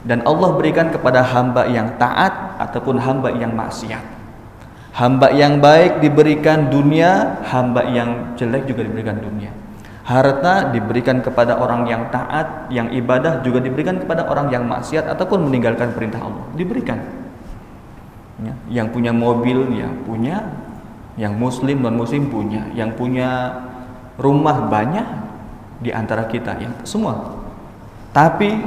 Dan Allah berikan kepada hamba yang taat ataupun hamba yang maksiat. Hamba yang baik diberikan dunia, hamba yang jelek juga diberikan dunia. Harta diberikan kepada orang yang taat, yang ibadah, juga diberikan kepada orang yang maksiat ataupun meninggalkan perintah Allah. Diberikan. Ya, yang punya mobil ya punya, yang muslim non muslim punya, yang punya rumah banyak di antara kita, yang semua. Tapi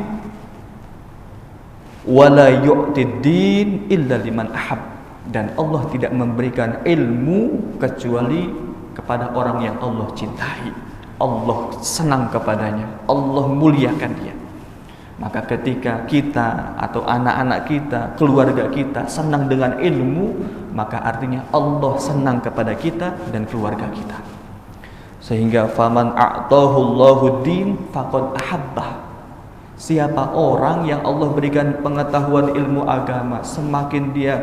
wala yu'tid din illa liman ahab, dan Allah tidak memberikan ilmu kecuali kepada orang yang Allah cintai, Allah senang kepadanya, Allah muliakan dia. Maka ketika kita atau anak-anak kita, keluarga kita senang dengan ilmu, maka artinya Allah senang kepada kita dan keluarga kita. Sehingga faman a'tahu Allahu din faqad ahabbah. Siapa orang yang Allah berikan pengetahuan ilmu agama, semakin dia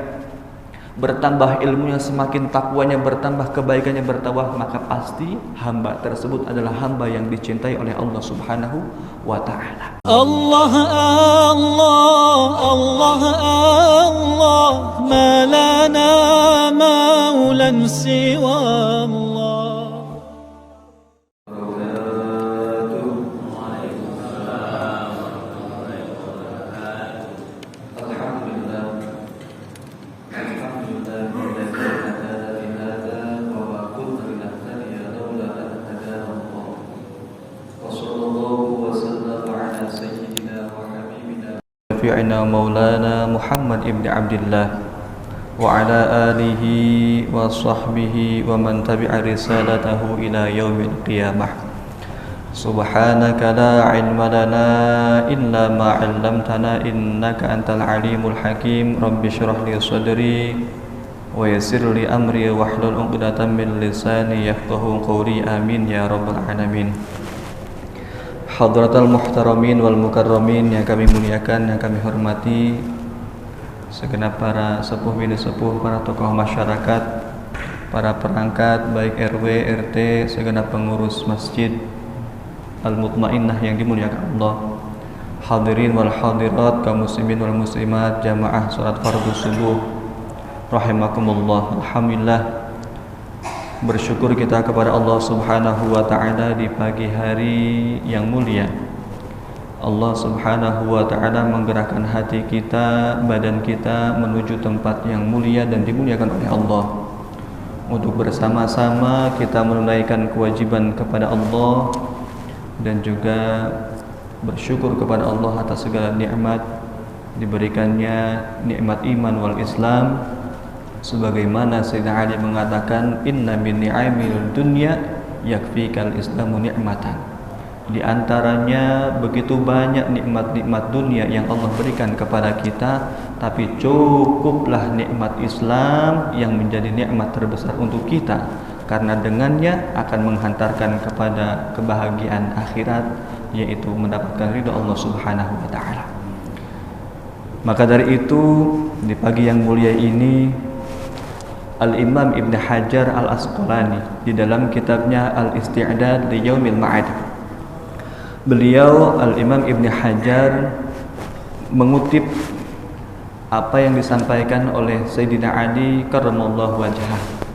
bertambah ilmunya, semakin takwanya bertambah, kebaikannya bertambah, maka pasti hamba tersebut adalah hamba yang dicintai oleh Allah Subhanahu wa ta'ala. Allah Allah Allah Allah, ma lana maulan siwa Allah. Syafi'ina Maulana Muhammad ibn Abdullah wa ala alihi wa sahbihi wa man tabi'a risalatahu ila yaumil qiyamah. Subhanaka la ilma lana illa ma 'allamtana innaka antal alimul hakim. Rabbi shrah li sadri wa yassir li amri wahlul 'uqdatam min lisani yafqahu qawli. Amin ya rabbal alamin. Hadratal muhtaramin wal mukarramin, yang kami muliakan, yang kami hormati, segenap para sepuh bini sepuh, para tokoh masyarakat, para perangkat baik RW, RT, segenap pengurus masjid Al-Mutmainnah yang dimuliakan Allah. Hadirin wal hadirat, kaum muslimin wal muslimat, jamaah salat fardhu subuh rahimakumullah. Alhamdulillah, bersyukur kita kepada Allah Subhanahu wa ta'ala di pagi hari yang mulia. Allah Subhanahu wa ta'ala menggerakkan hati kita, badan kita menuju tempat yang mulia dan dimuliakan oleh Allah, untuk bersama-sama kita menunaikan kewajiban kepada Allah dan juga bersyukur kepada Allah atas segala nikmat diberikannya, nikmat iman wal Islam. Sebagaimana Sayyidina Ali mengatakan, inna min ni'amil dunya yakfikal islamu ni'matan. Di antaranya begitu banyak nikmat-nikmat dunia yang Allah berikan kepada kita, tapi cukuplah nikmat Islam yang menjadi nikmat terbesar untuk kita, karena dengannya akan menghantarkan kepada kebahagiaan akhirat, yaitu mendapatkan ridha Allah Subhanahu wa ta'ala. Maka dari itu, di pagi yang mulia ini, Al-Imam Ibn Hajar Al-Asqalani di dalam kitabnya Al-Isti'dad li Yaumil Ma'ad, beliau Al-Imam Ibn Hajar mengutip apa yang disampaikan oleh Sayyidina Ali karramallahu wajhah,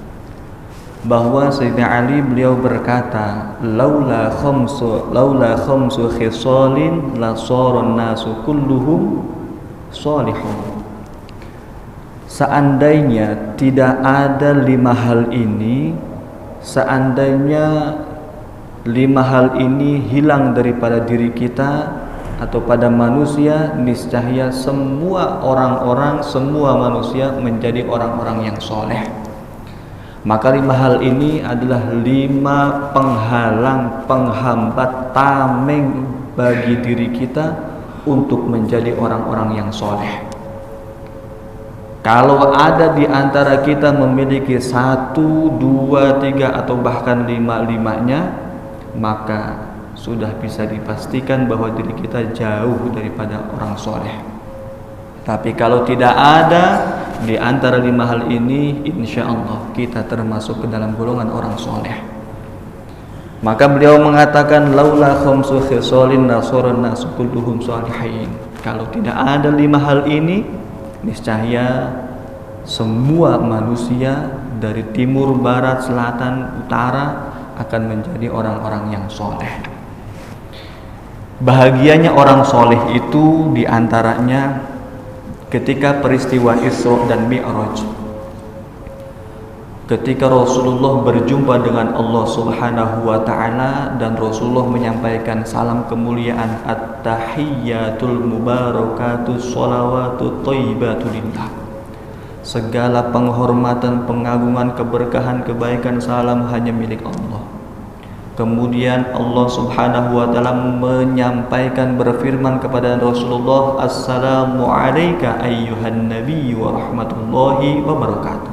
bahwa Sayyidina Ali beliau berkata, laula khamsu khisalin la sara an-nasu kulluhum salihun. Seandainya tidak ada 5 hal ini, seandainya 5 hal ini hilang daripada diri kita atau pada manusia, niscaya semua orang-orang, semua manusia menjadi orang-orang yang soleh. Maka 5 hal ini adalah 5 penghalang, penghambat, tameng bagi diri kita untuk menjadi orang-orang yang soleh. Kalau ada di antara kita memiliki 1, 2, 3 atau bahkan 5-5-nya, maka sudah bisa dipastikan bahwa diri kita jauh daripada orang soleh. Tapi kalau tidak ada di antara 5 hal ini, insya Allah kita termasuk ke dalam golongan orang soleh. Maka beliau mengatakan, laula khamsu khisalin nasaran nasu kulluhum salihin. Kalau tidak ada 5 hal ini, niscaya semua manusia dari timur, barat, selatan, utara akan menjadi orang-orang yang soleh. Bahagianya orang soleh itu diantaranya ketika peristiwa Isra dan Mi'raj, ketika Rasulullah berjumpa dengan Allah Subhanahu wa ta'ala dan Rasulullah menyampaikan salam kemuliaan, at-tahiyyatul mubarakatus sholawatut thayyibatu lillah. Segala penghormatan, pengagungan, keberkahan, kebaikan, salam hanya milik Allah. Kemudian Allah Subhanahu wa ta'ala menyampaikan, berfirman kepada Rasulullah, assalamu alayka ayyuhan nabiy wa rahmatullahi wa barakatuh.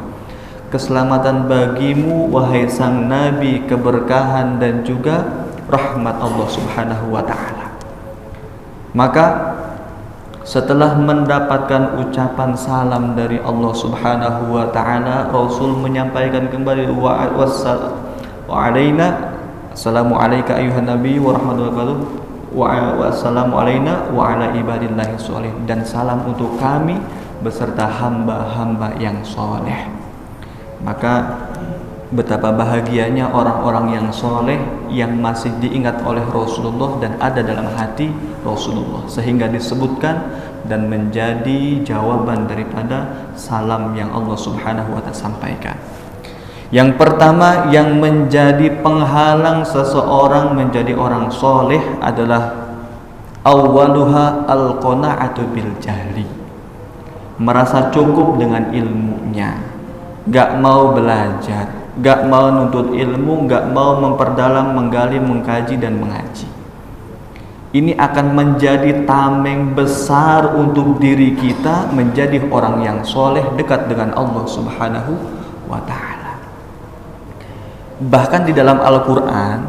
Keselamatan bagimu wahai sang nabi, keberkahan dan juga rahmat Allah Subhanahu wa ta'ala. Maka setelah mendapatkan ucapan salam dari Allah Subhanahu wa ta'ala, Rasul menyampaikan kembali wa alaina, assalamu alayka ayyuhan nabi wa rahmatullahi wa barakatuh, wa assalamu alaina wa ala ibadillahi sholihin, dan salam untuk kami beserta hamba-hamba yang soleh. Maka betapa bahagianya orang-orang yang soleh yang masih diingat oleh Rasulullah dan ada dalam hati Rasulullah, sehingga disebutkan dan menjadi jawaban daripada salam yang Allah Subhanahu wa ta'ala sampaikan. Yang pertama yang menjadi penghalang seseorang menjadi orang soleh adalah awwaluha al-qana'atu bil jahli, merasa cukup dengan ilmunya, gak mau belajar, gak mau nuntut ilmu, gak mau memperdalam, menggali, mengkaji dan mengaji. Ini akan menjadi tameng besar untuk diri kita menjadi orang yang soleh, dekat dengan Allah Subhanahu wa ta'ala. Bahkan di dalam Al-Quran,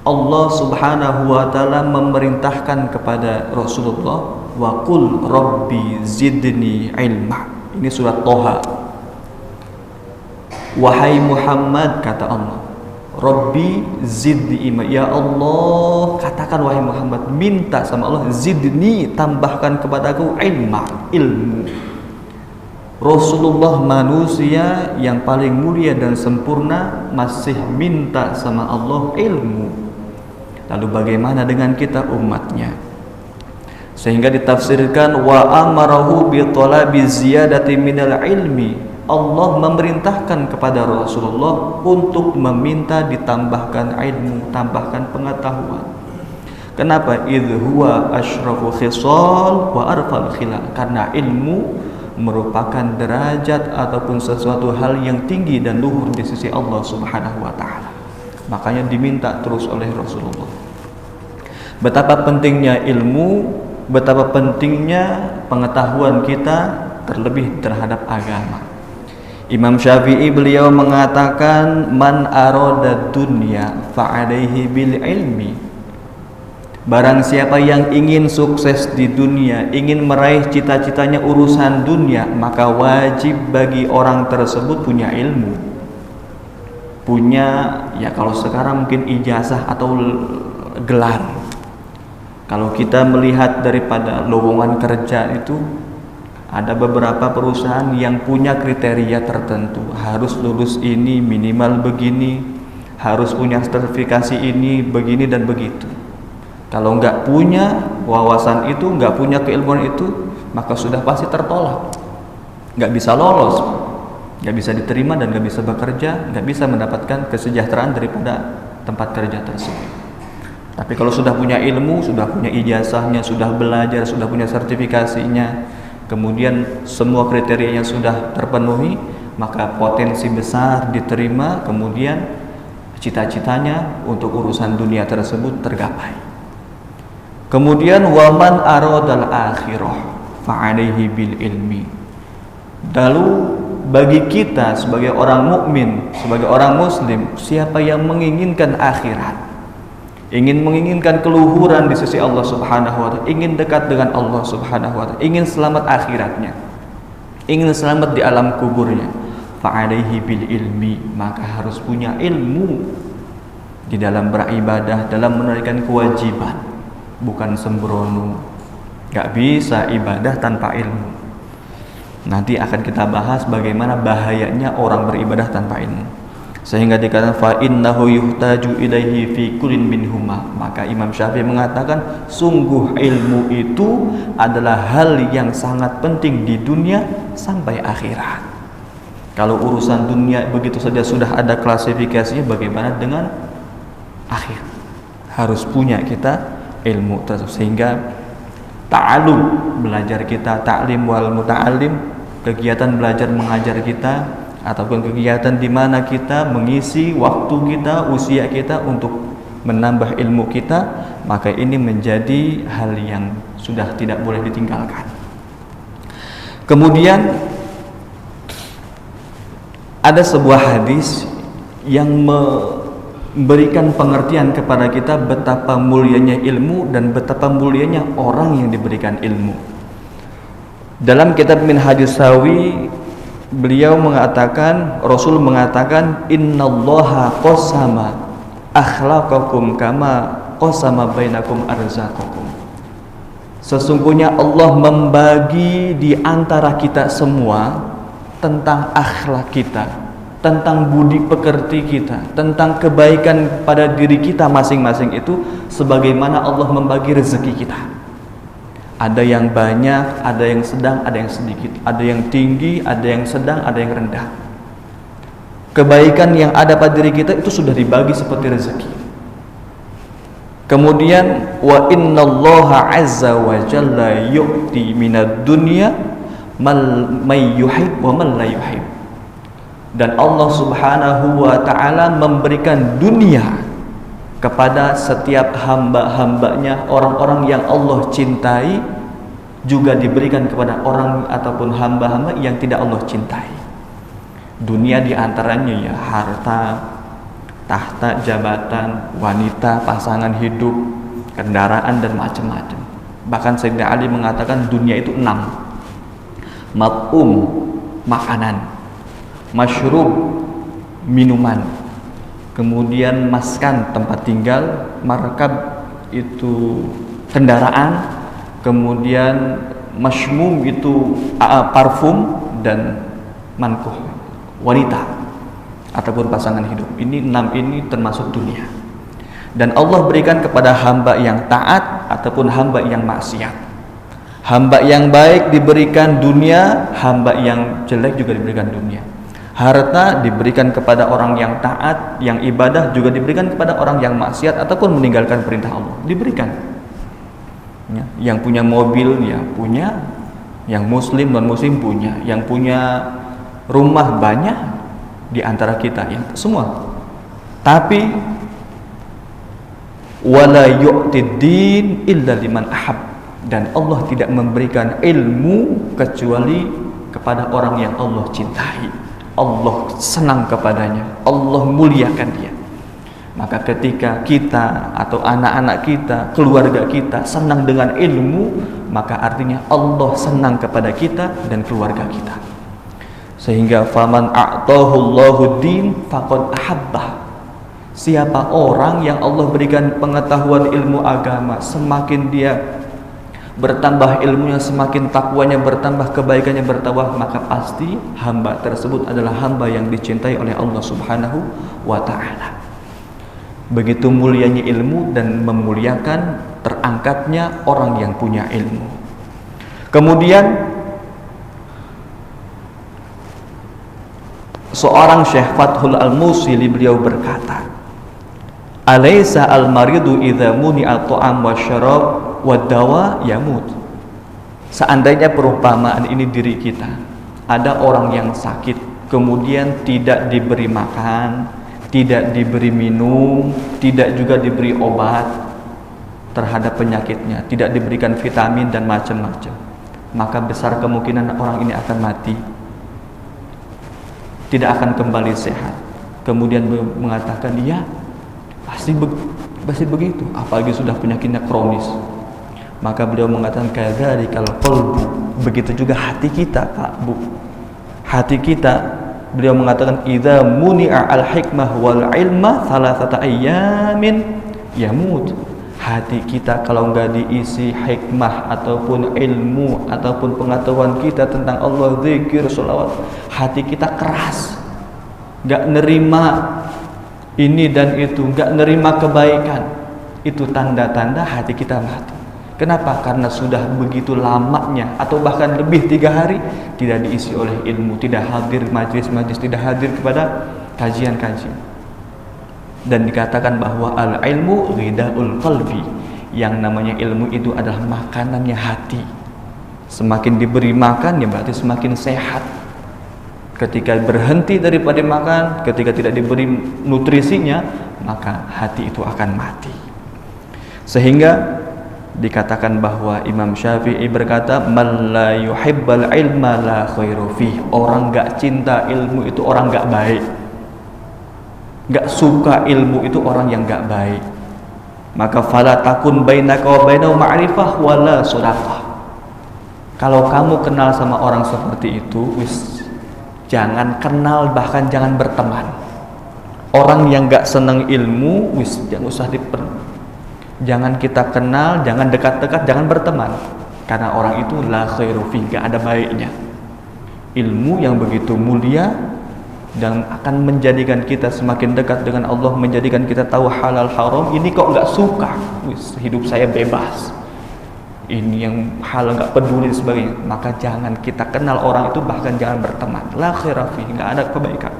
Allah Subhanahu wa ta'ala memerintahkan kepada Rasulullah, wa qul rabbi zidni ilma. Ini surat Toha. Wahai Muhammad, kata Allah, Rabbi zidni ilma, ya Allah, katakan wahai Muhammad, minta sama Allah, zidni, tambahkan kepadaku ilma, ilmu. Rasulullah manusia yang paling mulia dan sempurna masih minta sama Allah ilmu. Lalu bagaimana dengan kita umatnya? Sehingga ditafsirkan wa amarahu bi talabi ziyadati minal ilmi. Allah memerintahkan kepada Rasulullah untuk meminta ditambahkan ilmu, tambahkan pengetahuan. Kenapa? Idh huwa asyrafu khisal wa arfal khilal. Karena ilmu merupakan derajat ataupun sesuatu hal yang tinggi dan luhur di sisi Allah Subhanahu wa ta'ala. Makanya diminta terus oleh Rasulullah. Betapa pentingnya ilmu, betapa pentingnya pengetahuan kita terlebih terhadap agama. Imam Syafi'i beliau mengatakan, man arada dunya fa'alaihi bil ilmi. Barang siapa yang ingin sukses di dunia, ingin meraih cita-citanya urusan dunia, maka wajib bagi orang tersebut punya ilmu. Punya, ya kalau sekarang mungkin ijazah atau gelar. Kalau kita melihat daripada lowongan kerja itu, ada beberapa perusahaan yang punya kriteria tertentu, harus lulus ini, minimal begini, harus punya sertifikasi ini, begini dan begitu. Kalau nggak punya wawasan itu, nggak punya keilmuan itu, maka sudah pasti tertolak, nggak bisa lolos, nggak bisa diterima dan nggak bisa bekerja, nggak bisa mendapatkan kesejahteraan daripada tempat kerja tersebut. Tapi kalau sudah punya ilmu, sudah punya ijazahnya, sudah belajar, sudah punya sertifikasinya, kemudian semua kriterianya sudah terpenuhi, maka potensi besar diterima, kemudian cita-citanya untuk urusan dunia tersebut tergapai. Kemudian waman aradal akhirah fa'alaihi bil ilmi. Lalu bagi kita sebagai orang mukmin, sebagai orang muslim, siapa yang menginginkan akhirat, menginginkan keluhuran di sisi Allah Subhanahu wa ta'ala, ingin dekat dengan Allah Subhanahu wa ta'ala, ingin selamat akhiratnya, ingin selamat di alam kuburnya, fa'alaihi bil ilmi, maka harus punya ilmu di dalam beribadah, dalam menunaikan kewajiban, bukan sembrono, Gak bisa ibadah tanpa ilmu. Nanti akan kita bahas bagaimana bahayanya orang beribadah tanpa ilmu. Sehingga dikatakan fa innahu yuhtaju ilaihi fi kullin minhuma. Maka Imam Syafi'i mengatakan sungguh ilmu itu adalah hal yang sangat penting di dunia sampai akhirat. Kalau urusan dunia begitu saja sudah ada klasifikasinya, bagaimana dengan akhir? Harus punya kita ilmu tersebut. Sehingga ta'alum, belajar kita, ta'lim wal muta'allim, kegiatan belajar mengajar kita, ataupun kegiatan di mana kita mengisi waktu kita, usia kita untuk menambah ilmu kita, maka ini menjadi hal yang sudah tidak boleh ditinggalkan. Kemudian ada sebuah hadis yang memberikan pengertian kepada kita betapa mulianya ilmu dan betapa mulianya orang yang diberikan ilmu. Dalam kitab Minhajus Sawi, beliau mengatakan, Rasul mengatakan, innallaha qasama akhlaqakum kama qasama bainakum arzaqakum. Sesungguhnya Allah membagi di antara kita semua tentang akhlak kita, tentang budi pekerti kita, tentang kebaikan pada diri kita masing-masing itu sebagaimana Allah membagi rezeki kita. Ada yang banyak, ada yang sedang, ada yang sedikit, ada yang tinggi, ada yang sedang, ada yang rendah. Kebaikan yang ada pada diri kita itu sudah dibagi seperti rezeki. Kemudian wa innallaha azza wa jalla yu'ti minad dunya may yuhib wa man la yuhib. Dan Allah Subhanahu wa taala memberikan dunia kepada setiap hamba-hambanya, orang-orang yang Allah cintai juga diberikan kepada orang ataupun hamba-hamba yang tidak Allah cintai. Dunia diantaranya ya harta, tahta, jabatan, wanita, pasangan hidup, kendaraan dan macam-macam. Bahkan Sayyidina Ali mengatakan dunia itu 6. Mat'um, makanan, masyrub, minuman, kemudian maskan, tempat tinggal, markab itu kendaraan, kemudian mashmum itu parfum, dan mankuh, wanita ataupun pasangan hidup. Ini 6 ini termasuk dunia. Dan Allah berikan kepada hamba yang taat ataupun hamba yang maksiat. Hamba yang baik diberikan dunia, hamba yang jelek juga diberikan dunia. Harta diberikan kepada orang yang taat, yang ibadah juga diberikan kepada orang yang maksiat ataupun meninggalkan perintah Allah. Diberikan. Ya, yang punya mobil ya punya, yang muslim non muslim punya, yang punya rumah banyak di antara kita, yang semua. Tapi wala yu'tid din illa liman ahab. Dan Allah tidak memberikan ilmu kecuali kepada orang yang Allah cintai, Allah senang kepadanya, Allah muliakan dia. Maka ketika kita atau anak-anak kita, keluarga kita senang dengan ilmu, maka artinya Allah senang kepada kita dan keluarga kita. Sehingga faman a'tahu Allahu din faqad ahabbah. Siapa orang yang Allah berikan pengetahuan ilmu agama, semakin dia bertambah ilmunya, semakin takwanya bertambah, kebaikannya bertambah, maka pasti hamba tersebut adalah hamba yang dicintai oleh Allah Subhanahu wa ta'ala. Begitu mulianya ilmu dan memuliakan terangkatnya orang yang punya ilmu. Kemudian seorang Syekh Fathul Al-Musili, beliau berkata, alaysa al-maridu idza muni'a ta'am wa syarab wadawa yamut. Seandainya perumpamaan ini diri kita, ada orang yang sakit kemudian tidak diberi makan, tidak diberi minum, tidak juga diberi obat terhadap penyakitnya, tidak diberikan vitamin dan macam-macam, maka besar kemungkinan orang ini akan mati, tidak akan kembali sehat. Kemudian mengatakan ya pasti begitu, apalagi sudah penyakitnya kronis. Maka beliau mengatakan kadzalika qalbu, begitu juga hati kita, Pak Bu. Hati kita, beliau mengatakan idza muni'a al-hikmah wal ilma thalathata ayyamin yamut. hati kita kalau nggak diisi hikmah ataupun ilmu ataupun pengetahuan kita tentang Allah, zikir, sholawat, hati kita keras, nggak nerima ini dan itu, nggak nerima kebaikan, itu tanda-tanda hati kita mati. Kenapa? Karena sudah begitu lamanya atau bahkan lebih 3 hari tidak diisi oleh ilmu, tidak hadir majlis-majlis, tidak hadir kepada kajian-kajian. Dan dikatakan bahwa al-ilmu ghidaul qalbi, yang namanya ilmu itu adalah makanannya hati. Semakin diberi makan ya berarti semakin sehat. Ketika berhenti daripada makan, ketika tidak diberi nutrisinya, maka hati itu akan mati. Sehingga dikatakan bahwa Imam Syafi'i berkata, man la yuhibbal ilma la khairu fih. Orang gak cinta ilmu itu orang gak baik, gak suka ilmu itu orang yang gak baik. Maka fala takun bainaka wa bainahu ma'rifah wala sadaqah. Kalau kamu kenal sama orang seperti itu, jangan kenal, bahkan jangan berteman. Orang yang gak senang ilmu, jangan usah jangan kita kenal, jangan dekat-dekat, jangan berteman. Karena orang itu la khairu fi, gak ada baiknya. Ilmu yang begitu mulia dan akan menjadikan kita semakin dekat dengan Allah, menjadikan kita tahu halal haram, ini kok gak suka. Hidup saya bebas, ini yang hal gak peduli dan sebagainya. Maka jangan kita kenal orang itu, bahkan jangan berteman. La khairu fi, gak ada kebaikan.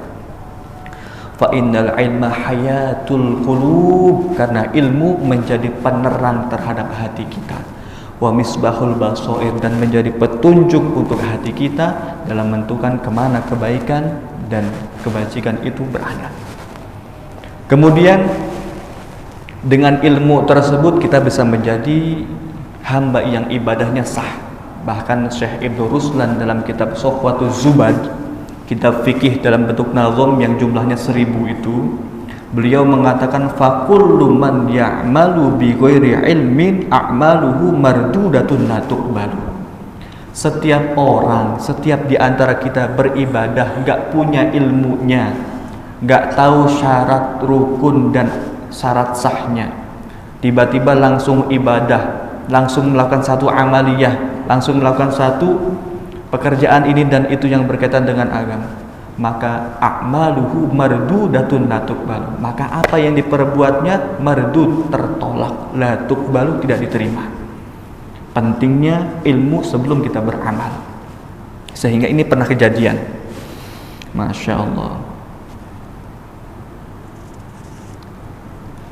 Fa innal ilma hayatul qulub, karena ilmu menjadi penerang terhadap hati kita. Wa misbahul basair, dan menjadi petunjuk untuk hati kita dalam menentukan kemana kebaikan dan kebajikan itu berada. Kemudian dengan ilmu tersebut kita bisa menjadi hamba yang ibadahnya sah. Bahkan Syekh Ibnu Ruslan dalam kitab Sofwatuz Zubad, kitab fikih dalam bentuk nazam yang jumlahnya 1000 itu, beliau mengatakan fakullu man ya'malu bi ghairi ilmin a'maluhu mardudatun la tuqbalu. Setiap orang, setiap di antara kita beribadah gak punya ilmunya, gak tahu syarat rukun dan syarat sahnya, tiba-tiba langsung ibadah, langsung melakukan satu amaliyah, langsung melakukan satu pekerjaan ini dan itu yang berkaitan dengan agama, maka a'maluhu mardudatun la tuqbalu. Maka apa yang diperbuatnya mardud, tertolak, la tuqbalu, tidak diterima. Pentingnya ilmu sebelum kita beramal. Sehingga ini pernah kejadian, Masya Allah,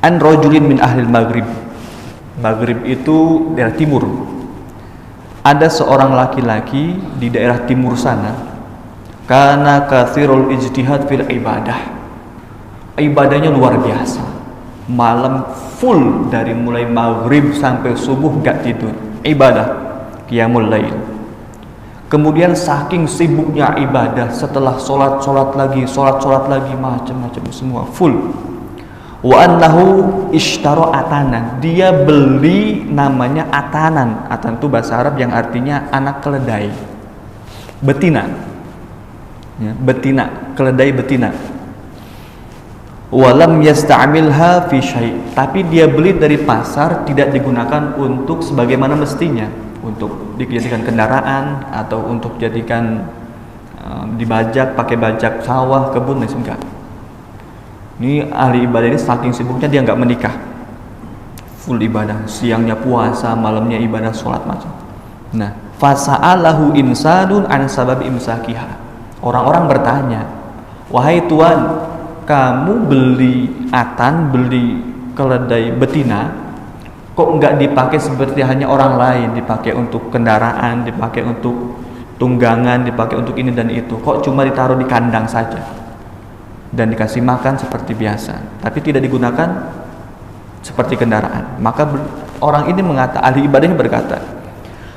an rajulin min ahlil maghrib. Maghrib itu daerah timur. Ada seorang laki-laki di daerah timur sana, kana katsirul ijtihad fil ibadah. Ibadahnya luar biasa. Malam full dari mulai maghrib sampai subuh gak tidur. Ibadah, qiyamul lail. Kemudian saking sibuknya ibadah, setelah sholat lagi, macam-macam semua full. Wa annahu ishtara atanan, dia beli namanya atanan. Atanan itu bahasa Arab yang artinya anak keledai, betina ya, betina, keledai betina. Walam yasta'milha fi syai', tapi dia beli dari pasar, tidak digunakan untuk sebagaimana mestinya, untuk dijadikan kendaraan atau untuk jadikan dibajak, pakai bajak sawah, kebun dan enggak. Ini ahli ibadah ini saking sibuknya dia nggak menikah, full ibadah, siangnya puasa, malamnya ibadah, sholat macam. Nah, fasa'alahu insanun an sabab imsakiha. Orang-orang bertanya, wahai tuan, kamu beli atan, beli keledai betina, kok nggak dipakai seperti hanya orang lain, dipakai untuk kendaraan, dipakai untuk tunggangan, dipakai untuk ini dan itu, kok cuma ditaruh di kandang saja dan dikasih makan seperti biasa, tapi tidak digunakan seperti kendaraan? Maka orang ini ahli ibadahnya berkata,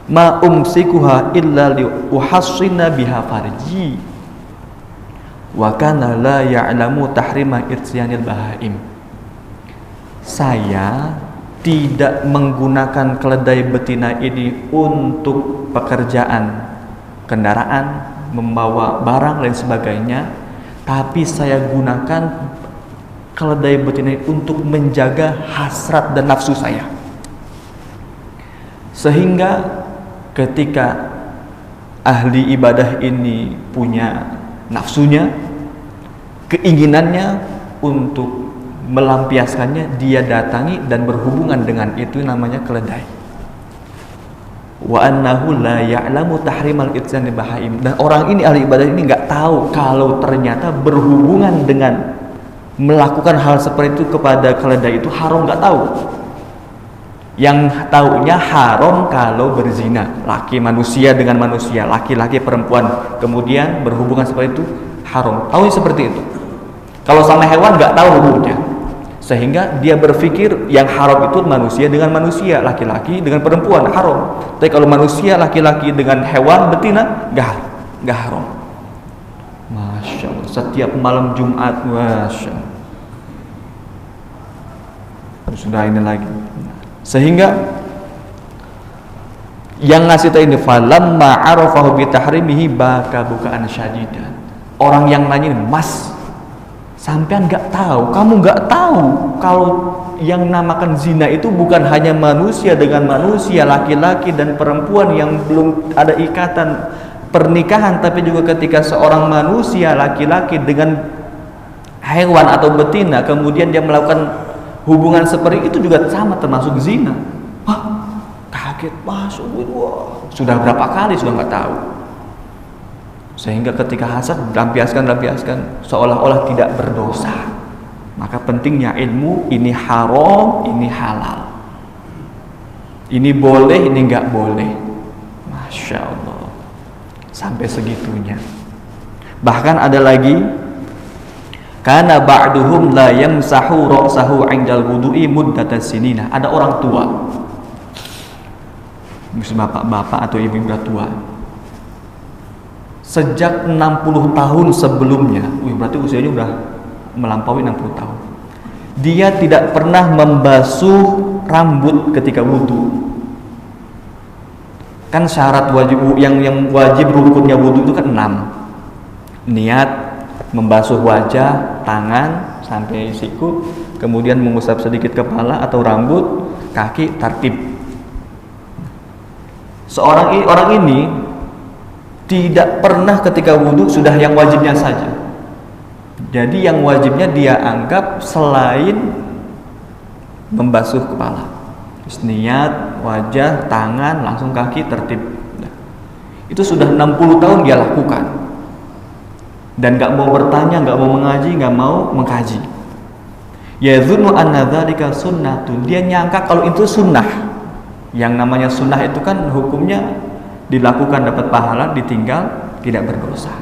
ma umsikuha illa li uhassina biha farji wa kana la ya'lamu tahrima irsyanil bahaim. Saya tidak menggunakan keledai betina ini untuk pekerjaan kendaraan, membawa barang lain sebagainya, tapi saya gunakan keledai betina untuk menjaga hasrat dan nafsu saya. Sehingga ketika ahli ibadah ini punya nafsunya, keinginannya untuk melampiaskannya, dia datangi dan berhubungan dengan itu, namanya keledai. Wa annahu la ya'lamu tahrimal itsyani bahaim. Dan orang ini, ahli ibadah ini, nggak tahu kalau ternyata berhubungan dengan melakukan hal seperti itu kepada keledai itu haram, nggak tahu. Yang taunya haram kalau berzina, laki manusia dengan manusia, laki-laki perempuan, kemudian berhubungan seperti itu haram. Tahu seperti itu. Kalau sama hewan nggak tahu hukumnya, sehingga dia berpikir yang haram itu manusia dengan manusia, laki-laki dengan perempuan haram. Tapi kalau manusia laki-laki dengan hewan betina nggak haram. Masya Allah, setiap malam Jumat, masya Allah. Sudah ini lagi. Sehingga yang ngasih tahu ini, falamma arafahu bi tahrimihi baka bukaan syadidan. Orang yang nanya, Mas, sampean nggak tahu, kamu nggak tahu kalau yang namakan zina itu bukan hanya manusia dengan manusia, laki-laki dan perempuan yang belum ada ikatan pernikahan, tapi juga ketika seorang manusia laki-laki dengan hewan atau betina kemudian dia melakukan hubungan seperti itu juga sama, termasuk zina. Wah, kaget, masuk, wah, sudah berapa kali sudah nggak tahu. Sehingga ketika hasad lampiaskan seolah-olah tidak berdosa. Maka pentingnya ilmu, ini haram, ini halal, ini boleh, ini nggak boleh. Masya Allah, sampai segitunya. Bahkan ada lagi, karena ba'duhum la yamsahu ra'sahu 'indal wudu'i muddatan sinina. Ada orang tua, misalnya bapak-bapak atau ibu-ibu tua, sejak 60 tahun sebelumnya, berarti usianya udah melampaui 60 tahun, dia tidak pernah membasuh rambut ketika wudu. Kan syarat wajib yang wajib rukunnya wudu itu kan 6. Niat, membasuh wajah, tangan sampai siku, kemudian mengusap sedikit kepala atau rambut, kaki, tartib. Orang ini tidak pernah ketika wudhu sudah yang wajibnya saja. Jadi yang wajibnya dia anggap selain membasuh kepala, niat, wajah, tangan, langsung kaki, tertib. Itu sudah 60 tahun dia lakukan. Dan nggak mau bertanya, nggak mau mengaji, nggak mau mengkaji. Yazunnu anna dzalika sunnatun. Dia nyangka kalau itu sunnah. Yang namanya sunnah itu kan hukumnya dilakukan dapat pahala, ditinggal tidak berdosa.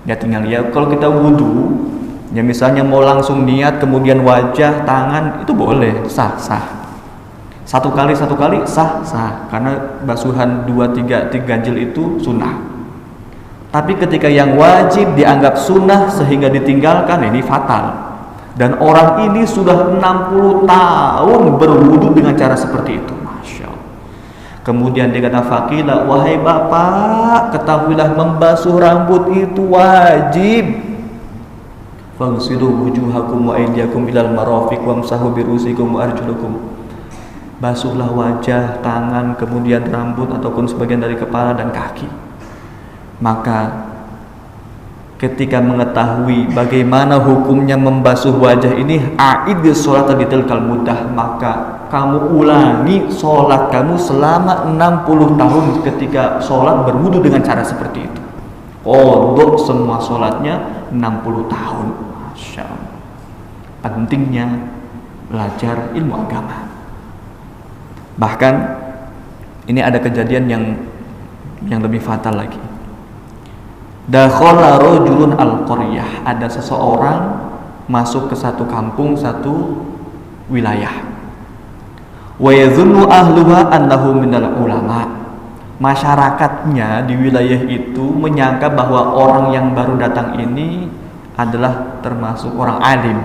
Ya tinggal ya kalau kita wudu, ya misalnya mau langsung niat kemudian wajah, tangan itu boleh, sah. Satu kali sah karena basuhan 2-3 ganjil itu sunnah. Tapi ketika yang wajib dianggap sunnah sehingga ditinggalkan, ini fatal. Dan orang ini sudah 60 tahun berwudu dengan cara seperti itu. Masya Allah. Kemudian dia kata, faqila, wahai bapak, ketahuilah membasuh rambut itu wajib. Fagsilu wujuhakum wa aydiyakum ilal marafiq wamsahu birusikum wa arjulakum. Basuhlah wajah, tangan, kemudian rambut ataupun sebagian dari kepala dan kaki. Maka ketika mengetahui bagaimana hukumnya membasuh wajah ini, a'idus sholat bitilkal muddah, maka kamu ulangi sholat kamu selama 60 tahun ketika sholat berwudu dengan cara seperti itu. Qodok semua sholatnya 60 tahun. Masya Allah. Pentingnya belajar ilmu agama. Bahkan ini ada kejadian yang lebih fatal lagi. Dakhala rajulun al-qaryah. Ada seseorang masuk ke satu kampung, satu wilayah. Wa yadhunnu ahluha annahu minal ulama. Masyarakatnya di wilayah itu menyangka bahwa orang yang baru datang ini adalah termasuk orang alim,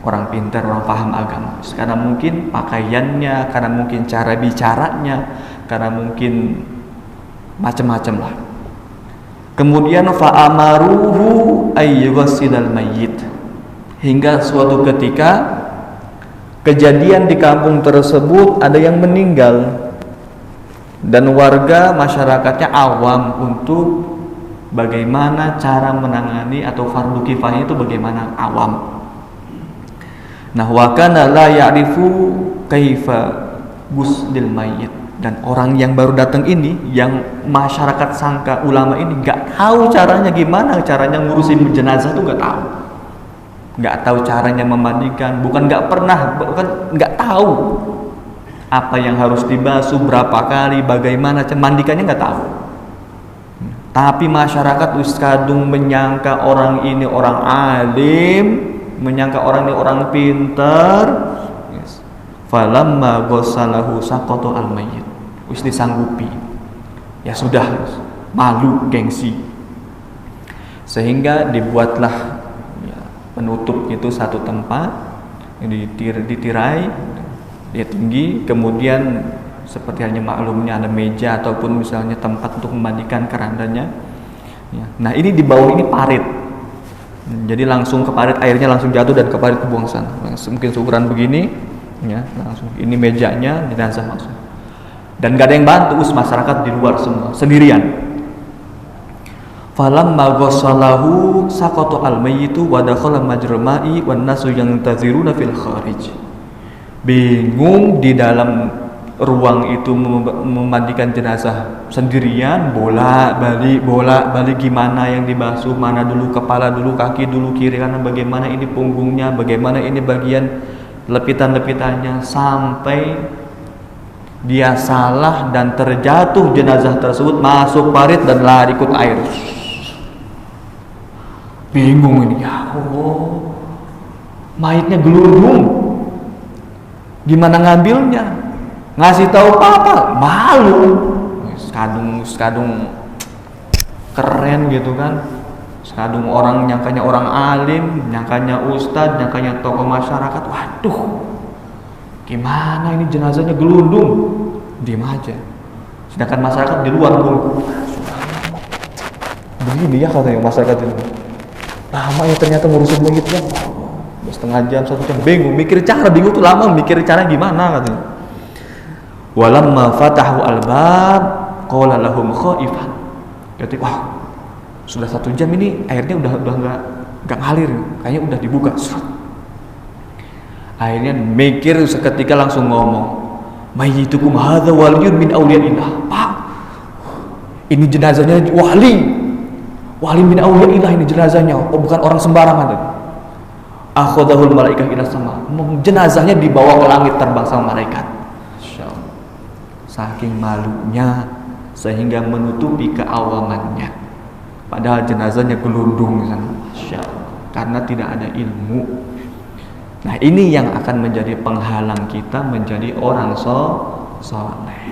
orang pintar, orang paham agama. Karena mungkin pakaiannya, karena mungkin cara bicaranya, karena mungkin macam-macam lah. Kemudian fa'amaruhu ayyughassilal mayyit. Hingga suatu ketika kejadian di kampung tersebut ada yang meninggal. dan warga masyarakatnya awam untuk bagaimana cara menangani atau fardu kifayah itu bagaimana awam. Nah, wa kana la ya'rifu kaifa gusdil mayyit, dan orang yang baru datang ini, yang masyarakat sangka ulama ini nggak tahu caranya gimana, caranya ngurusin jenazah tuh nggak tahu caranya memandikan, bukan nggak tahu apa yang harus dibasuh, berapa kali, bagaimana mandikannya nggak tahu. Tapi masyarakat kadung menyangka orang ini orang alim, menyangka orang ini orang pintar. Falamma ghassalahu saqata al-mayyit, wis disanggupi, ya sudah, malu, gengsi, sehingga dibuatlah ya, penutup itu satu tempat ditirai, dia tinggi, kemudian seperti hanya maklumnya ada meja ataupun misalnya tempat untuk memandikan kerandanya ya. Nah, ini di bawah ini parit, jadi langsung ke parit, airnya langsung jatuh dan ke parit kebuang sana, mungkin seukuran begini ya, langsung ini mejanya, jenazah langsung, dan gak ada yang bantu, masyarakat di luar semua sendirian. Falamma ghassalahu saqata al-mayyitu wa dakhala majral ma'i wan nasu yantaziruna fil kharij. Bingung di dalam ruang itu memandikan jenazah sendirian, bolak balik gimana yang dibasuh, mana dulu kepala dulu, kaki dulu, kiri kanan, bagaimana ini punggungnya, bagaimana ini bagian lepitan-lepitannya, sampai dia salah dan terjatuh jenazah tersebut masuk parit dan lari ikut air. Bingung ini, ya Allah, mayitnya gelundung, gimana ngambilnya, ngasih tahu papa malu, sekadung keren gitu kan. Kadang orang nyangkanya orang alim, nyangkanya ustadz, nyangkanya tokoh masyarakat. Waduh, gimana ini jenazahnya gelundung, diem aja. Sedangkan masyarakat di luar nunggu. Begini ya katanya masyarakat itu. Lama ya ternyata ngurusin mayitnya. Setengah jam, 1 jam, bingung tuh lama mikir cara gimana katanya. Walamma fatahu al-bab qala lahum khaifan. Ketika wah, sudah 1 jam ini airnya udah nggak ngalir, kayaknya udah dibuka. Akhirnya mikir seketika langsung ngomong, mayyitukum hadza waliyun min awliyaillah. Pak, ini jenazahnya wali min awliyaillah, ini jenazahnya, oh bukan orang sembarangan. Akhadahul malaikah ila sama, jenazahnya dibawa ke langit, terbang sama malaikat. Saking malunya sehingga menutupi keawamannya. Padahal jenazahnya gelundung karena tidak ada ilmu. Nah, ini yang akan menjadi penghalang kita menjadi orang soleh.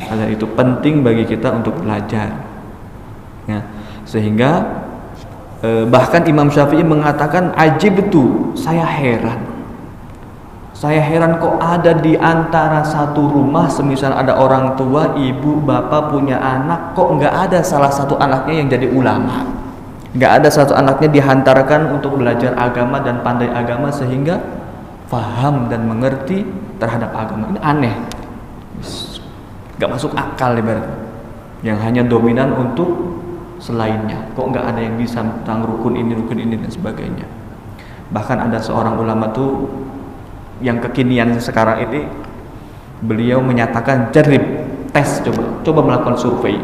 Karena itu penting bagi kita untuk belajar ya. Sehingga bahkan Imam Syafi'i mengatakan, ajib itu, saya heran kok ada di antara satu rumah, semisal ada orang tua, ibu, bapak punya anak, kok nggak ada salah satu anaknya yang jadi ulama, nggak ada satu anaknya dihantarkan untuk belajar agama dan pandai agama sehingga paham dan mengerti terhadap agama. Ini aneh, nggak masuk akal ibarat, yang hanya dominan untuk selainnya. Kok nggak ada yang bisa tentang rukun ini dan sebagainya. Bahkan ada seorang ulama tuh yang kekinian sekarang ini, beliau menyatakan jarib, tes, coba melakukan survei.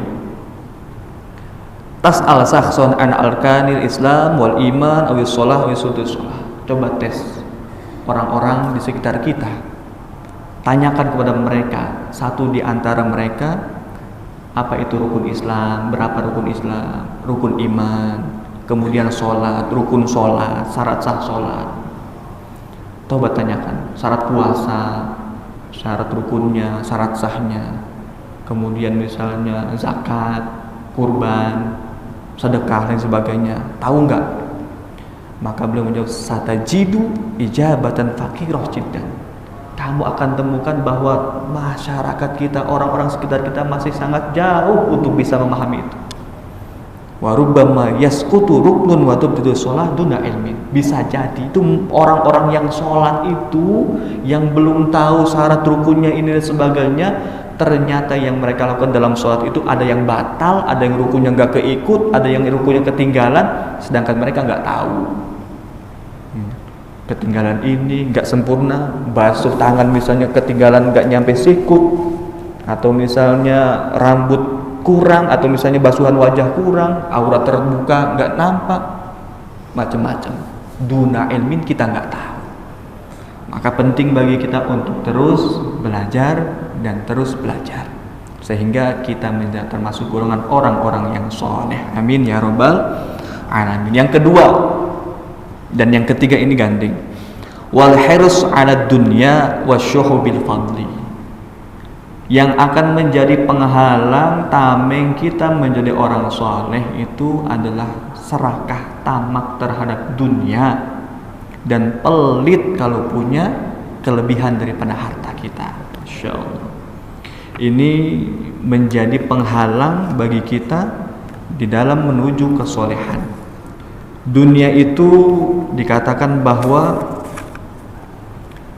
Tas al-sakhson an al-kanil Islam wal iman awis sholah awis sudus sholah. Coba tes orang-orang di sekitar kita, tanyakan kepada mereka, satu di antara mereka, apa itu rukun Islam, berapa rukun Islam, rukun iman, kemudian sholat, rukun sholat, syarat sah sholat. Coba tanyakan syarat puasa, syarat rukunnya, syarat sahnya, kemudian misalnya zakat, kurban, sedekah dan sebagainya. Tahu nggak? Maka beliau menjawab, satajidu ijabatan faqirah jiddan. Kamu akan temukan bahwa masyarakat kita, orang-orang sekitar kita masih sangat jauh untuk bisa memahami itu. Wa rubbama yasqutu ruknun wa tubdidu shalah duna ilmin. Bisa jadi itu orang-orang yang sholat itu, yang belum tahu syarat rukunnya ini dan sebagainya, ternyata yang mereka lakukan dalam sholat itu ada yang batal, ada yang rukunya nggak keikut, ada yang rukunya ketinggalan, sedangkan mereka nggak tahu. Ketinggalan ini nggak sempurna, basuh tangan misalnya ketinggalan nggak nyampe sikut, atau misalnya rambut kurang, atau misalnya basuhan wajah kurang, aurat terbuka nggak nampak, macam-macam. Duna ilmin, kita nggak tahu. Maka penting bagi kita untuk terus belajar dan terus belajar, sehingga kita menjadi termasuk golongan orang-orang yang soleh. Amin ya robbal alamin. Yang kedua dan yang ketiga ini gandeng. Wal hirs 'ala dunya wasyuhu bil fadli. Yang akan menjadi penghalang tameng kita menjadi orang soleh itu adalah serakah, tamak terhadap dunia, dan pelit kalau punya kelebihan daripada harta kita. Insyaallah. Ini menjadi penghalang bagi kita di dalam menuju kesolehan. Dunia itu dikatakan bahwa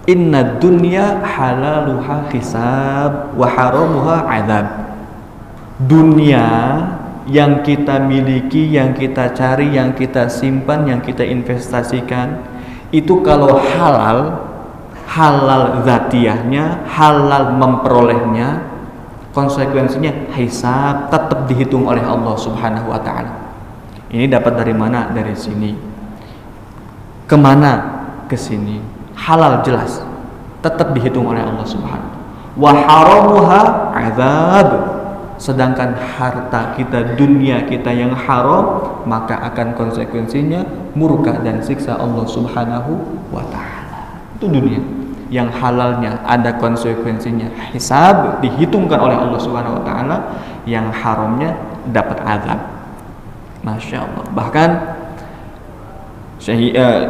inna dunya halaluha hisab wa haramuha azab. Dunia yang kita miliki, yang kita cari, yang kita simpan, yang kita investasikan, itu kalau halal zatiyahnya, halal memperolehnya, konsekuensinya hisab, tetap dihitung oleh Allah Subhanahu wa ta'ala. Ini dapat dari mana? Dari sini. Kemana? Ke sini. Halal jelas, tetap dihitung oleh Allah Subhanahu. Wa haramuha azab. Sedangkan harta kita, dunia kita yang haram, maka akan konsekuensinya murka dan siksa Allah Subhanahu wa ta'ala. Itu dunia. Yang halalnya ada konsekuensinya hisab, dihitungkan oleh Allah Subhanahu wa ta'ala. Yang haramnya dapat azab. Masya Allah. Bahkan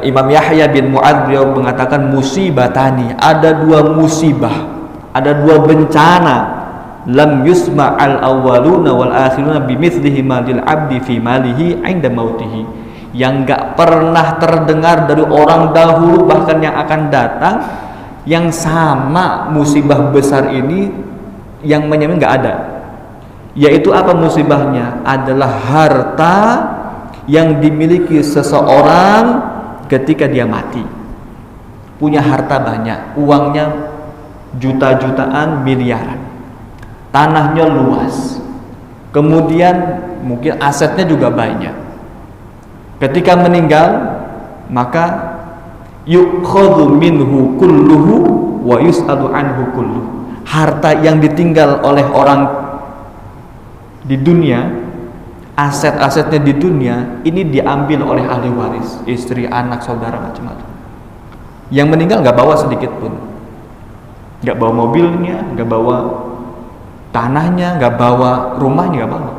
Imam Yahya bin Mu'adz mengatakan musibatani, ada dua musibah, ada dua bencana, lam yusma al awwaluna wal akhiruna bimithlihi malil abdi fi malihi 'inda mautihi, yang enggak pernah terdengar dari orang dahulu bahkan yang akan datang, yang sama musibah besar ini yang menyamai enggak ada. Yaitu apa musibahnya? Adalah harta yang dimiliki seseorang ketika dia mati. Punya harta banyak, uangnya juta-jutaan, miliaran, tanahnya luas, kemudian mungkin asetnya juga banyak. Ketika meninggal, maka yukhadhu minhu kulluhu wa yus'alu anhu kulluhu. Harta yang ditinggal oleh orang di dunia, aset-asetnya di dunia ini diambil oleh ahli waris, istri, anak, saudara, macam-macam. Yang meninggal nggak bawa sedikit pun, nggak bawa mobilnya, nggak bawa tanahnya, nggak bawa rumahnya, nggak bawa.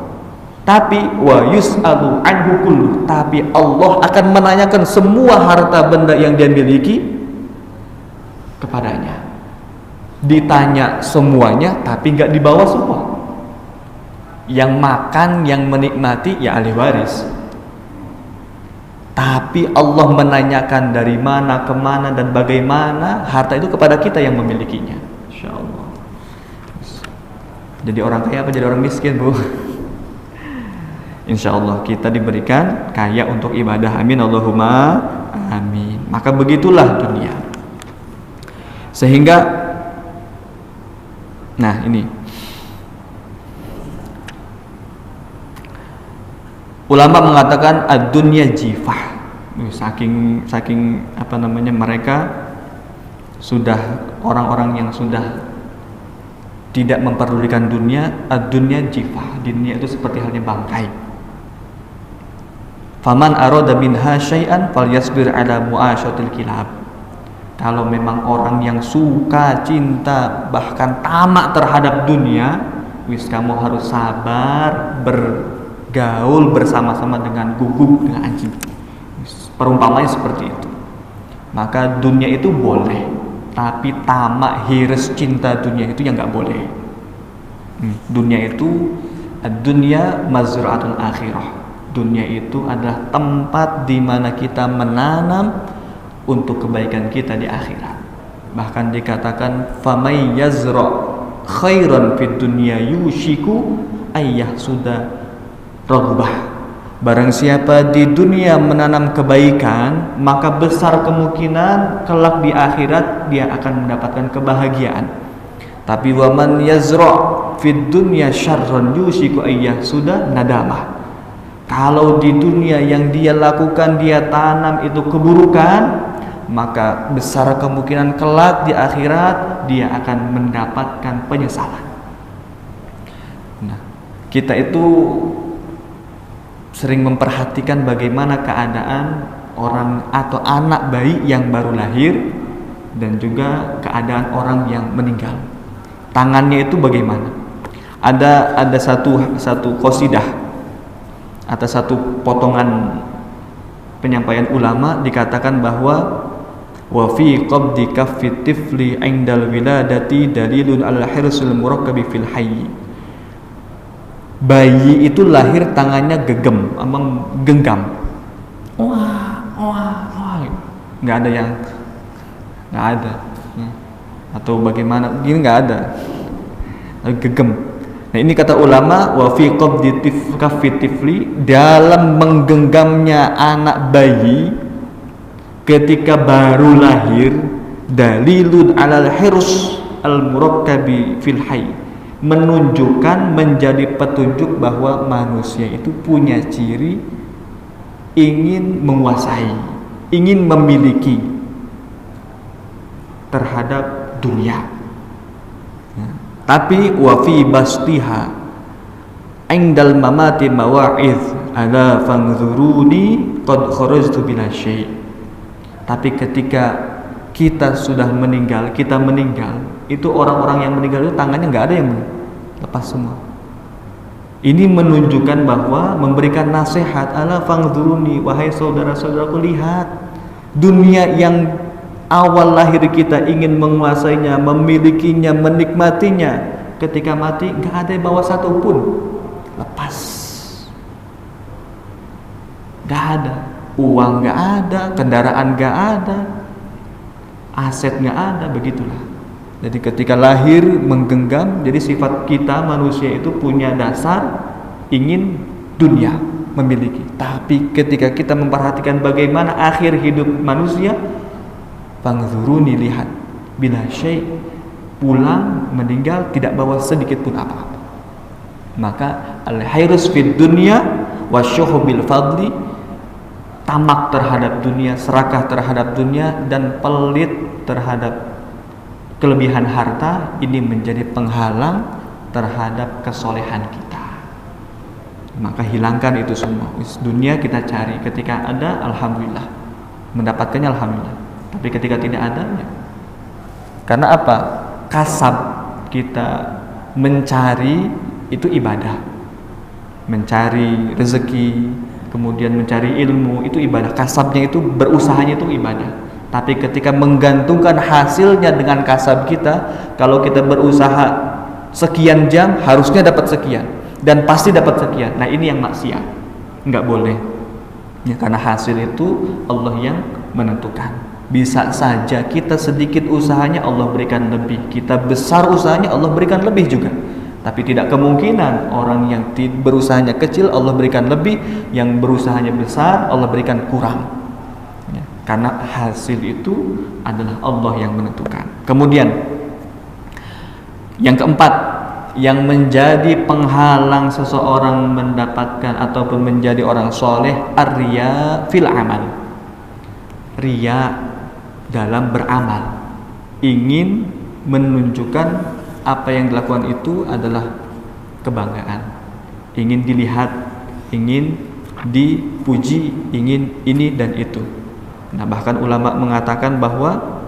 Tapi wa yus'alu anhu kullu, tapi Allah akan menanyakan semua harta benda yang dia miliki kepadanya. Ditanya semuanya, tapi nggak dibawa semua. Yang makan, yang menikmati ya ahli waris. Tapi Allah menanyakan dari mana, kemana, dan bagaimana harta itu kepada kita yang memilikinya. Insya Allah. Jadi orang kaya apa jadi orang miskin, Bu? Insya Allah kita diberikan kaya untuk ibadah. Amin Allahumma amin. Maka begitulah dunia. Sehingga, nah ini ulama mengatakan ad-dunya jifah. Saking apa namanya, mereka sudah orang-orang yang sudah tidak memperdulikan dunia. Ad-dunya jifah, dunia itu seperti halnya bangkai. Faman arada minha syai'an falyasbir ala mu'asyatil kilab. Kalau memang orang yang suka, cinta, bahkan tamak terhadap dunia, kamu harus sabar gaul bersama-sama dengan guguk, dengan anjing. Perumpamannya seperti itu. Maka dunia itu boleh, tapi tamak, hiris, cinta dunia itu yang nggak boleh. Dunia itu, dunia mazra'atul akhirah. Dunia itu adalah tempat di mana kita menanam untuk kebaikan kita di akhirat. Bahkan dikatakan famay yazra khairan fid dunya yushiku ayyah sudah raghbah. Barang siapa di dunia menanam kebaikan, maka besar kemungkinan kelak di akhirat dia akan mendapatkan kebahagiaan. Tapi waman yazra' fid dunya syarran yushiku ayyah sudah nadamah. Kalau di dunia yang dia lakukan, dia tanam itu keburukan, maka besar kemungkinan kelak di akhirat dia akan mendapatkan penyesalan. Nah, kita itu sering memperhatikan bagaimana keadaan orang atau anak bayi yang baru lahir dan juga keadaan orang yang meninggal. Tangannya itu bagaimana? Ada satu qasidah atau satu potongan penyampaian ulama dikatakan bahwa wa fi qabdi kaffi tifli 'indal wiladati dalilun 'ala hirsil murakkabi fil hayy. Bayi itu lahir tangannya genggam. Wah. Nggak ada. Atau bagaimana? Ini nggak ada. Gegem. Nah, ini kata ulama wa fi qabdi kaffi tifli, dalam menggenggamnya anak bayi ketika baru lahir, dalilun 'alal hirs al murakkabi fil hayy, menunjukkan, menjadi petunjuk bahwa manusia itu punya ciri ingin menguasai, ingin memiliki terhadap dunia. Tapi wa fi bastiha indal mamati mawa'idh ala fanzuruni qad kharajtu bila syai'. Tapi ketika kita sudah meninggal, itu orang-orang yang meninggal itu tangannya nggak ada yang lepas semua. Ini menunjukkan bahwa memberikan nasihat, ala fanzuruni, wahai saudara-saudaraku, lihat dunia yang awal lahir kita ingin menguasainya, memilikinya, menikmatinya, ketika mati nggak ada yang bawa satu pun, lepas. Nggak ada, uang nggak ada, kendaraan nggak ada, aset nggak ada, begitulah. Jadi ketika lahir menggenggam, jadi sifat kita manusia itu punya dasar ingin dunia, memiliki. Tapi ketika kita memperhatikan bagaimana akhir hidup manusia, fangzuruni, lihat, bila syai', pulang meninggal tidak bawa sedikit pun apa-apa. Maka al-hirus fid dunya wasyuhu bil fadli, tamak terhadap dunia, serakah terhadap dunia, dan pelit terhadap kelebihan harta, ini menjadi penghalang terhadap kesolehan kita. Maka hilangkan itu semua. Dunia kita cari, ketika ada alhamdulillah, mendapatkannya alhamdulillah. Tapi ketika tidak ada, ya. Karena apa? Kasab kita mencari itu ibadah. Mencari rezeki, kemudian mencari ilmu, itu ibadah. Kasabnya itu, berusahanya itu ibadah. Tapi ketika menggantungkan hasilnya dengan kasab kita, kalau kita berusaha sekian jam, harusnya dapat sekian, dan pasti dapat sekian. Nah, ini yang maksiat, nggak boleh. Ya, karena hasil itu Allah yang menentukan. Bisa saja kita sedikit usahanya Allah berikan lebih, kita besar usahanya Allah berikan lebih juga. Tapi tidak kemungkinan orang yang berusahanya kecil Allah berikan lebih, yang berusahanya besar Allah berikan kurang. Ya, karena hasil itu adalah Allah yang menentukan. Kemudian yang keempat, yang menjadi penghalang seseorang mendapatkan ataupun menjadi orang soleh, ar-riya fil amal. Riya dalam beramal, ingin menunjukkan apa yang dilakukan itu adalah kebanggaan, ingin dilihat, ingin dipuji, ingin ini dan itu. Nah, bahkan ulama mengatakan bahwa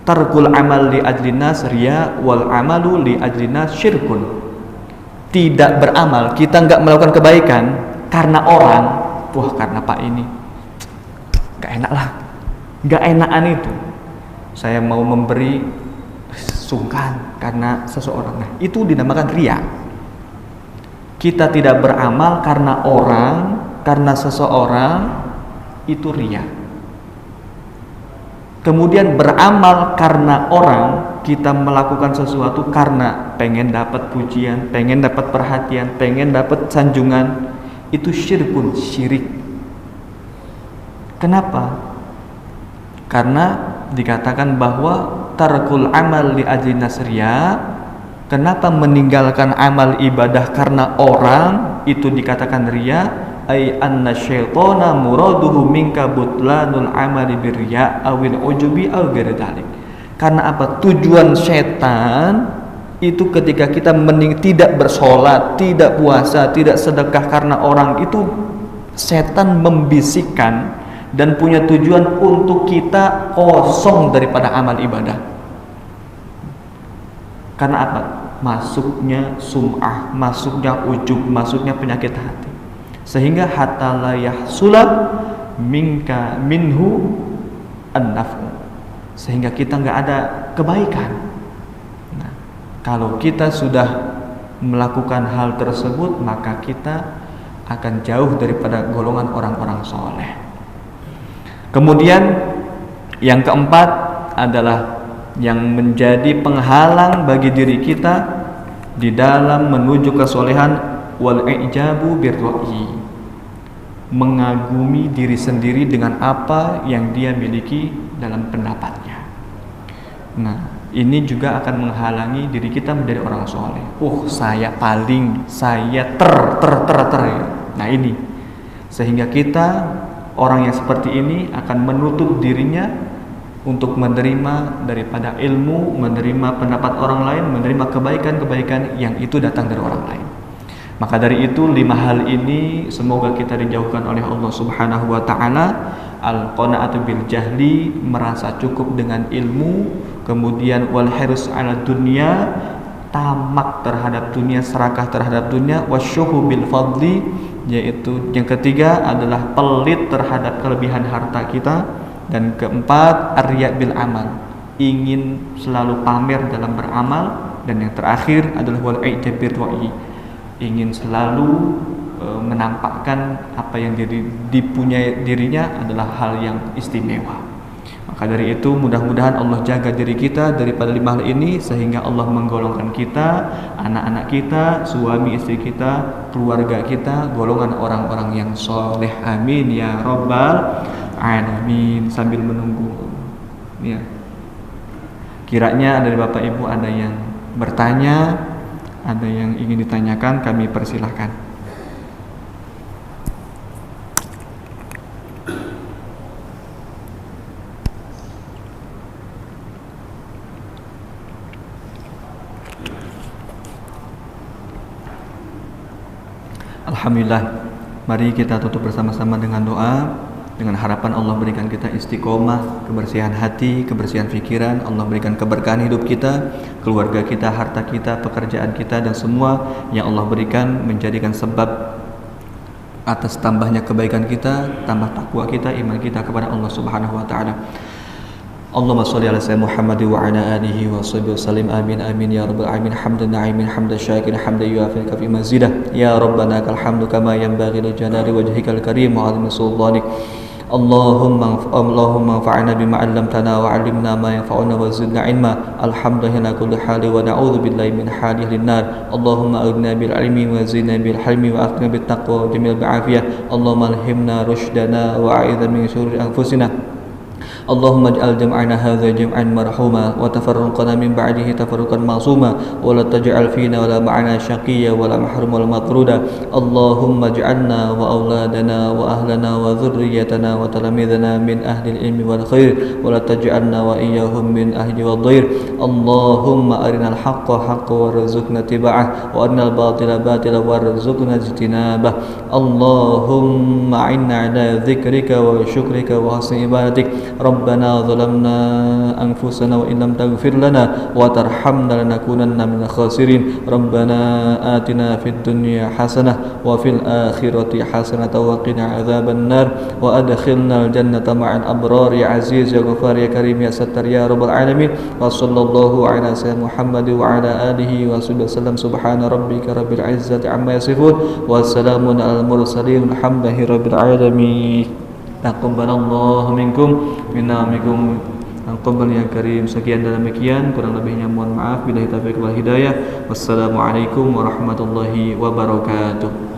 tarkul amal li ajlinas riya wal amalu li ajlinas syirkun. Tidak beramal, kita nggak melakukan kebaikan karena orang, wah karena Pak ini gak enak lah, gak enakan itu, saya mau memberi sungkan karena seseorang. Nah, itu dinamakan riya. Kita tidak beramal karena orang, karena seseorang, itu riya. Kemudian beramal karena orang, kita melakukan sesuatu karena pengen dapat pujian, pengen dapat perhatian, pengen dapat sanjungan, itu syirik. Kenapa? Karena dikatakan bahwa tarkul amal li ajli nasriya. Kenapa meninggalkan amal ibadah karena orang itu dikatakan riya? Ay anna syaitana muraduhu minka butlanul amali birriya awil ujubi aw ghairi dzalik. Karena apa? Tujuan setan itu ketika kita tidak bersolat, tidak puasa, tidak sedekah karena orang, itu setan membisikkan dan punya tujuan untuk kita kosong daripada amal ibadah. Karena apa? Masuknya sum'ah, masuknya ujub, masuknya penyakit hati. Sehingga hatta la yahsula minhu an-naf'u. Sehingga kita nggak ada kebaikan. Nah, kalau kita sudah melakukan hal tersebut, maka kita akan jauh daripada golongan orang-orang soleh. Kemudian yang keempat adalah yang menjadi penghalang bagi diri kita di dalam menuju kesolehan, wal ijabu birra'i, mengagumi diri sendiri dengan apa yang dia miliki dalam pendapatnya. Nah, ini juga akan menghalangi diri kita menjadi orang soleh. Saya paling, saya ter. Nah ini, sehingga kita orang yang seperti ini akan menutup dirinya untuk menerima daripada ilmu, menerima pendapat orang lain, menerima kebaikan-kebaikan yang itu datang dari orang lain. Maka dari itu 5 hal ini semoga kita dijauhkan oleh Allah Subhanahu wa taala. Al-qanaatu bil jahli, merasa cukup dengan ilmu, kemudian wal hirs ala dunya, tamak terhadap dunia, serakah terhadap dunia, wasyuhu bil fadli, yaitu yang ketiga adalah pelit terhadap kelebihan harta kita, dan keempat ar-riya bil amal, ingin selalu pamer dalam beramal, dan yang terakhir adalah wal ijab bir ra'i, ingin selalu menampakkan apa yang dipunyai dirinya adalah hal yang istimewa. Maka dari itu mudah-mudahan Allah jaga diri kita daripada 5 hal ini, sehingga Allah menggolongkan kita, anak-anak kita, suami istri kita, keluarga kita, golongan orang-orang yang soleh. Amin ya rabbal alamin. Sambil menunggu ya, kiranya dari Bapak Ibu ada yang bertanya, ada yang ingin ditanyakan, kami persilahkan. Alhamdulillah, mari kita tutup bersama-sama dengan doa, dengan harapan Allah berikan kita istiqomah, kebersihan hati, kebersihan pikiran, Allah berikan keberkahan hidup kita, keluarga kita, harta kita, pekerjaan kita, dan semua yang Allah berikan menjadikan sebab atas tambahnya kebaikan kita, tambah takwa kita, iman kita kepada Allah Subhanahu wa taala. Allahumma sholli ala sayyidina Muhammad wa ala alihi wa sahbihi wasallim. Amin amin ya rabbal alamin. Hamdan na'imin hamdan syakirin hamdan yuafi kafi mazidah. Ya rabbana kal hamdu kama yanbaghi li jalali wajhikal karim wa 'azimi sultanik. Allahumma anfa'na bima 'allamtana wa 'allimna ma yanfa'una wa zidna 'ilma. Alhamdulillah kulli hali wa na'udzu billahi min hali ahlin nar. Allahumma aghna bil 'ilmi wa zidna bil hilmi wa aghna bit taqwa wa jamil bi'afiyah. Allahumma alhimna rushdana wa a'idna min shururi anfusina. Allahumma ij'al jam'ana hadza jam'an marhuma wa tafarruqana min ba'dihi tafarruqan ma'suma wa la taj'al fina wa la ma'ana syaqiyya wa la mahruma wa la matruda. Allahumma ij'alna wa auladana wa ahlana wa dhurriyyatana wa talamidana min ahli al-ilmi wal khair wa la taj'alna wa iyyahum min ahli wadh-dhair. Allahumma arinal haqqa haqqan warzuqna tiba'ah wa arinal batila batila warzuqna ijtinabah. Allahumma 'inna 'ala dzikrika wa syukrika wa husni ibadatik. Rabbana zalamna anfusana wa in lam taghfir lana wa tarhamna lanakunanna minal khasirin. Rabbana atina fid dunya hasanah wa fil akhirati hasanah wa qina adzaban nar wa adkhilna al jannata ma'al abrar ya aziz ya ghafar ya karim ya sattar ya rabbal alamin. Wa sallallahu ala sayyidina Muhammad wa ala alihi wa sallam. Subhana rabbika rabbil izzati amma yasifun wa salamun alal mursalin alhamdulillahi rabbil alamin. Taqabbalallahu minkum minna minkum taqabbal ya karim. Sekian dan demikian, kurang lebihnya mohon maaf. Billahi taufiq wal hidayah. Wassalamualaikum warahmatullahi wabarakatuh.